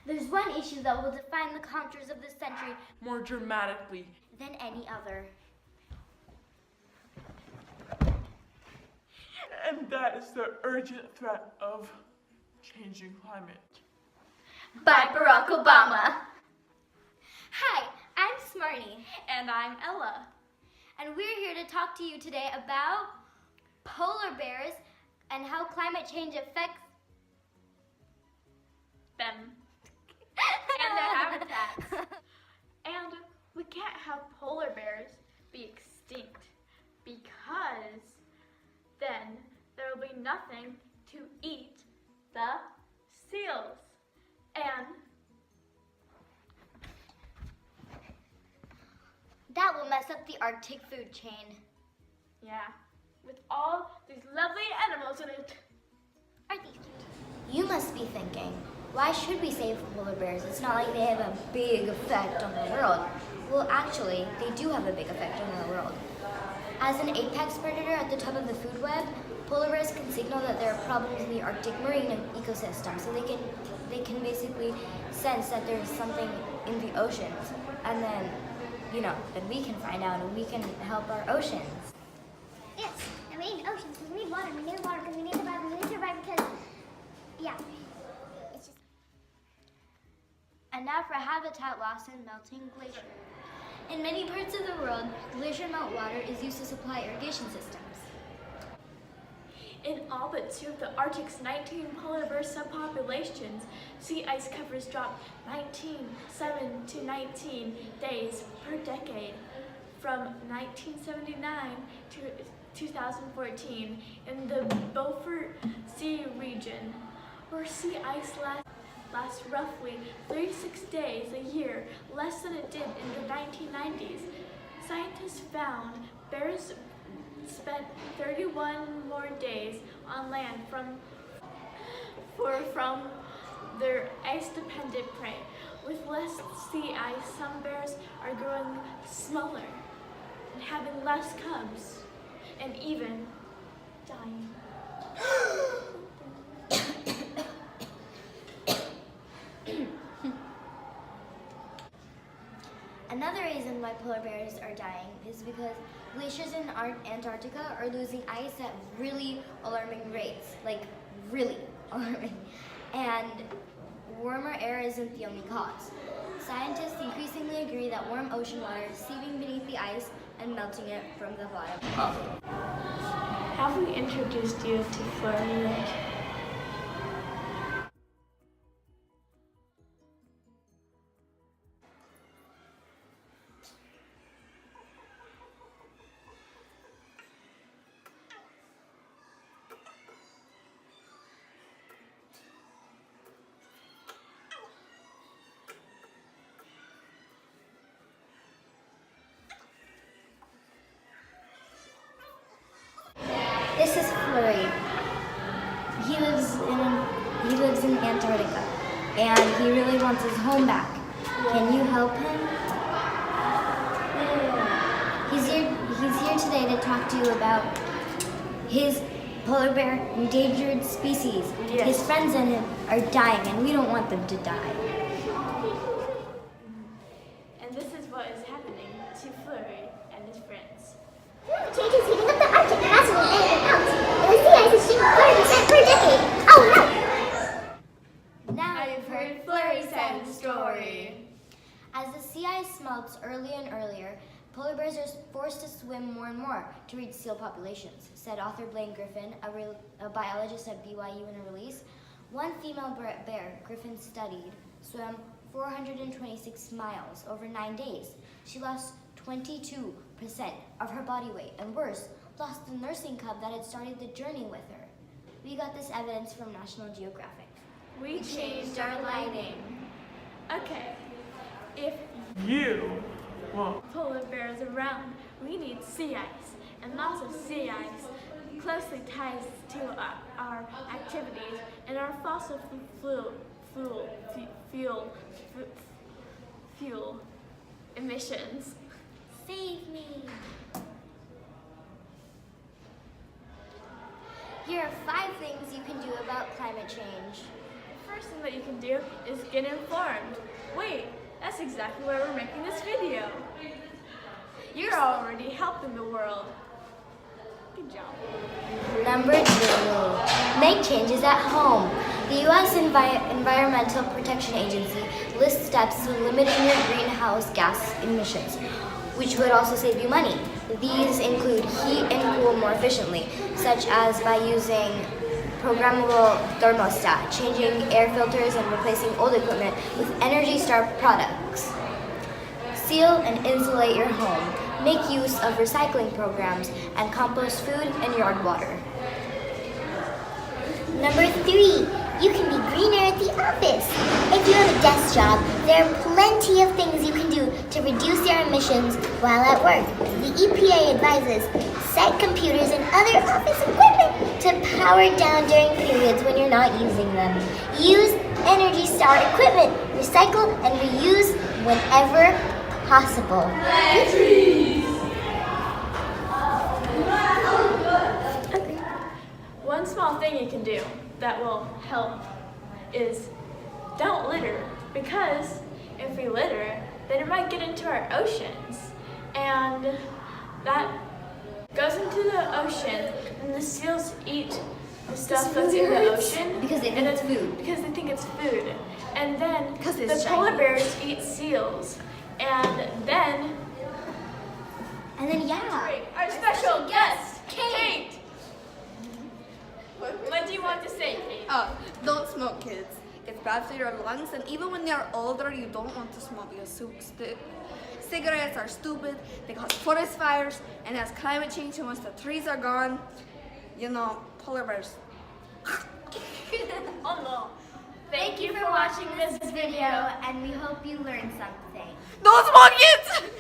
There's one issue that will define the contours of this century more dramatically than any other. And that is the urgent threat of changing climate. By Barack Obama. Hi, I'm Smarani. And I'm Ella. And we're here to talk to you today about polar bears and how climate change affects them. And their habitats. And we can't have polar bears be extinct because then there will be nothing to eat the seals. And that will mess up the Arctic food chain. yeah, with all these lovely animals in it. Are these cute? You must be thinking, why should we save polar bears? It's not like they have a big effect on the world. Well, actually, they do have a big effect on the world. As an apex predator at the top of the food web, polar bears can signal that there are problems in the Arctic marine ecosystem. So they can basically sense that there's something in the oceans. And then, then we can find out and we can help our oceans. Yes, and we need oceans because we need water. We need water because we need to survive. We need to survive because, yeah. It's just. And now for habitat loss and melting glacier. In many parts of the world, glacier meltwater is used to supply irrigation systems. In all but two of the Arctic's 19 polar bear subpopulations, sea ice covers dropped 7 to 19 days per decade from 1979 to 2014 in the Beaufort Sea region, where sea ice lasts roughly 36 days a year, less than it did in the 1990s. Scientists found bears spent 31 more days on land from their ice-dependent prey. With less sea ice, some bears are growing smaller and having less cubs, and even dying. Another reason why polar bears are dying is because glaciers in Antarctica are losing ice at really alarming rates, like really alarming. And warmer air isn't the only cause. Scientists increasingly agree that warm ocean water is seeping beneath the ice and melting it from the bottom. Have we introduced you to flurry yet? This is Flurry. He lives in Antarctica, and he really wants his home back. Can you help him? He's here today to talk to you about his polar bear endangered species. Yes. His friends and him are dying, and we don't want them to die. And this is what is happening to Flurry and his friends. Change is heating up the Arctic faster than anything else. And the sea ice is shrinking 30% per decade. Oh no! Now I've heard Flurry send story. As the sea ice melts earlier and earlier, polar bears are forced to swim more and more to reach seal populations, said author Blaine Griffin, a biologist at BYU in a release. One female bear Griffin studied swam 426 miles over 9 days. She lost 22% of her body weight, and worse, lost the nursing cub that had started the journey with her. We got this evidence from National Geographic. We changed our lighting. Okay, if You want polar bears around, we need sea ice, and lots of sea ice closely ties to our activities and our fossil fuel emissions. Save me! Here are 5 things you can do about climate change. The first thing that you can do is get informed. Wait, that's exactly why we're making this video. You're already helping the world. Good job. Number 2, make changes at home. The U.S. Environmental Protection Agency lists steps to limiting your greenhouse gas emissions, which would also save you money. These include heat and cool more efficiently, such as by using programmable thermostat, changing air filters, and replacing old equipment with Energy Star products. Seal and insulate your home. Make use of recycling programs and compost food and yard water. Number 3, you can be greener at the office. If you have a desk job, there are plenty of things you can do to reduce your emissions while at work. The EPA advises set computers and other office equipment to power down during periods when you're not using them. Use Energy Star equipment, recycle and reuse whenever possible. One small thing you can do that will help is don't litter, because if we litter, then it might get into our oceans, and that goes into the ocean, and the seals eat the stuff that's in the ocean Because they think it's food. because they think it's food, and then Because it's the polar shiny. bears eat seals, and then yeah. our special guest, Kate. What do you want to say, Kate? Don't smoke, kids. It's bad for your lungs, and even when you're older, you don't want to smoke because cigarettes are stupid, they cause forest fires, and as climate change and once the trees are gone, polar bears. Oh no. Thank you for watching this video, and we hope you learned something. Don't smoke, kids!